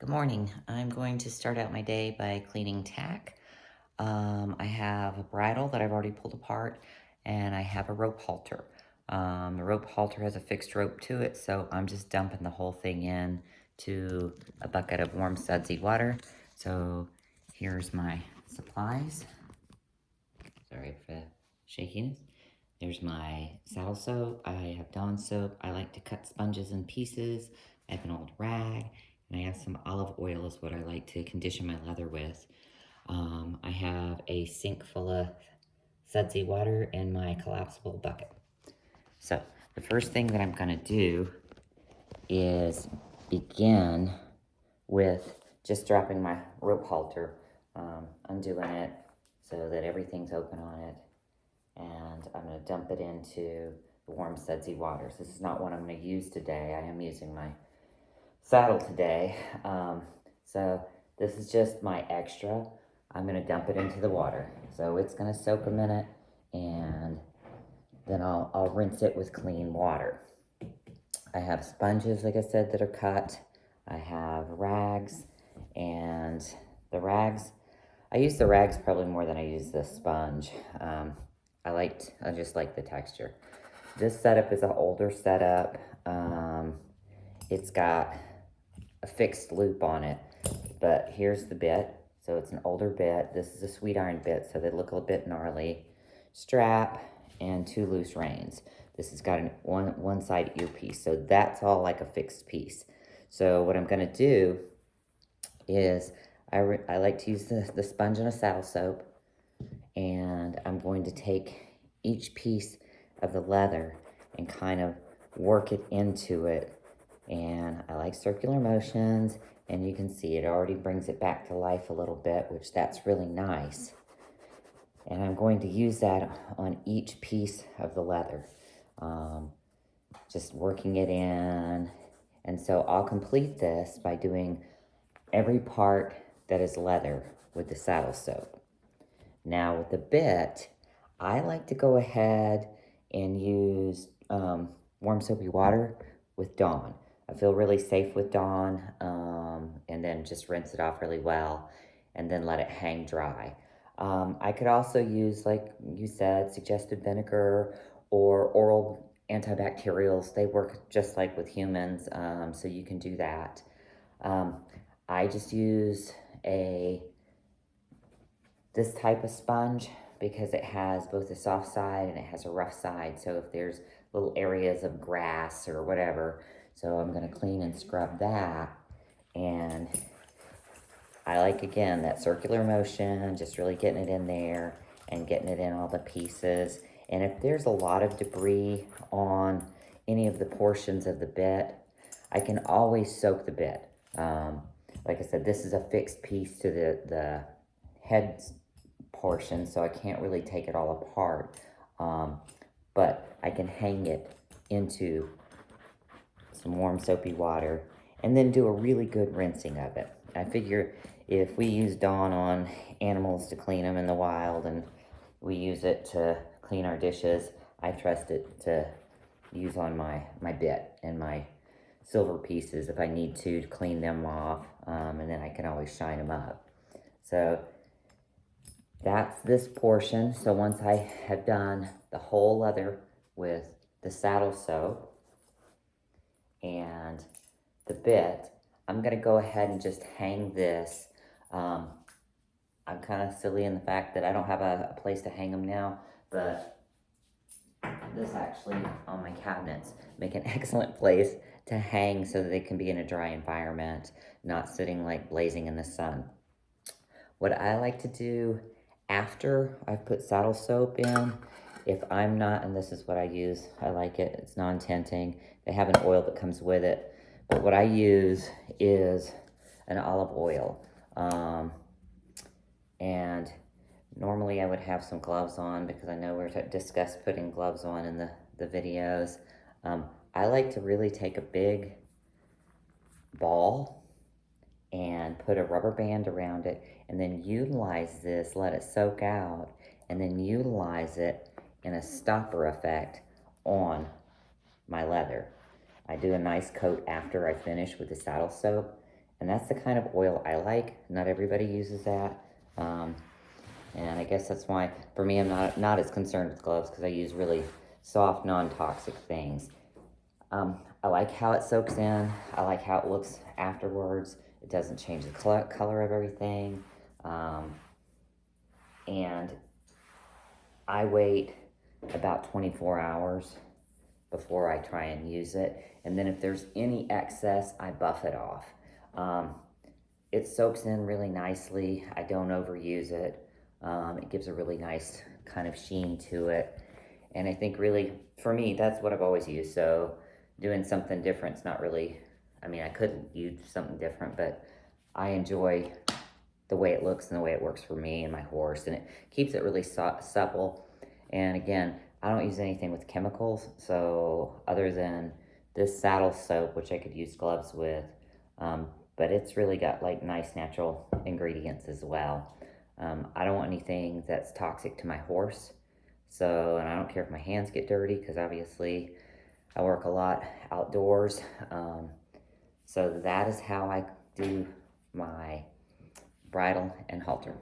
Good morning. I'm going to start out my day by cleaning tack. I have a bridle that I've already pulled apart, and I have a rope halter. The rope halter has a fixed rope to it, so I'm just dumping the whole thing in to a bucket of warm sudsy water. So here's my supplies. Sorry for the shakiness. There's my saddle soap. I have Dawn soap. I like to cut sponges in pieces. I have an old rag, and I have some olive oil is what I like to condition my leather with. I have a sink full of sudsy water and my collapsible bucket. So the first thing that I'm gonna do is begin with just dropping my rope halter, undoing it so that everything's open on it. And I'm going to dump it into the warm sudsy waters. This is not what I'm going to use today. I am using my saddle today. So this is just my extra. I'm going to dump it into the water. So it's going to soak a minute, and then I'll rinse it with clean water. I have sponges, like I said, that are cut. I have rags, and the rags, I use the rags probably more than I use the sponge. I just like the texture. This setup is an older setup. It's got a fixed loop on it, but here's the bit. So it's an older bit. This is a sweet iron bit, so they look a bit gnarly. Strap and 2 loose reins. This has got one side earpiece, so that's all like a fixed piece. So what I'm gonna do is I like to use the sponge and a saddle soap, and I'm going to take each piece of the leather and kind of work it into it. And I like circular motions, and you can see it already brings it back to life a little bit, which that's really nice. And I'm going to use that on each piece of the leather, just working it in. And so I'll complete this by doing every part that is leather with the saddle soap. Now with the bit, I like to go ahead and use warm soapy water with Dawn. I feel really safe with Dawn, and then just rinse it off really well and then let it hang dry. I could also use, like you said, suggested vinegar or oral antibacterials. They work just like with humans, so you can do that. I just use this type of sponge because it has both a soft side and it has a rough side. So if there's little areas of grass or whatever, so I'm gonna clean and scrub that. And I like, again, that circular motion, just really getting it in there and getting it in all the pieces. And if there's a lot of debris on any of the portions of the bit, I can always soak the bit. Like I said, this is a fixed piece to the head portion, so I can't really take it all apart. But I can hang it into some warm soapy water and then do a really good rinsing of it. I figure if we use Dawn on animals to clean them in the wild and we use it to clean our dishes, I trust it to use on my bit and my silver pieces if I need to clean them off, and then I can always shine them up. So that's this portion. So once I have done the whole leather with the saddle soap and the bit, I'm gonna go ahead and just hang this. I'm kind of silly in the fact that I don't have a place to hang them now, but this actually on my cabinets make an excellent place to hang so that they can be in a dry environment, not sitting like blazing in the sun. What I like to do after I've put saddle soap in, if I'm not, and this is what I use, I like it, it's non-tinting. They have an oil that comes with it, but what I use is an olive oil. And normally I would have some gloves on because I know we're discussed putting gloves on in the videos. I like to really take a big ball and put a rubber band around it and then utilize this, let it soak out, and then utilize it in a stopper effect on my leather. I do a nice coat after I finish with the saddle soap, And that's the kind of oil I like. Not everybody uses that. And I guess that's why, for me, I'm not as concerned with gloves because I use really soft, non-toxic things. I like how it soaks in. I like how it looks afterwards. It doesn't change the color of everything. And I wait about 24 hours before I try and use it. And then if there's any excess, I buff it off. It soaks in really nicely. I don't overuse it. It gives a really nice kind of sheen to it. And I think really, for me, that's what I've always used. So doing something different is not really, I mean, I could use something different, but I enjoy the way it looks and the way it works for me and my horse. And it keeps it really supple. And again, I don't use anything with chemicals. So other than this saddle soap, which I could use gloves with, but it's really got like nice natural ingredients as well. I don't want anything that's toxic to my horse. So, and I don't care if my hands get dirty because obviously I work a lot outdoors. So that is how I do my bridle and halter.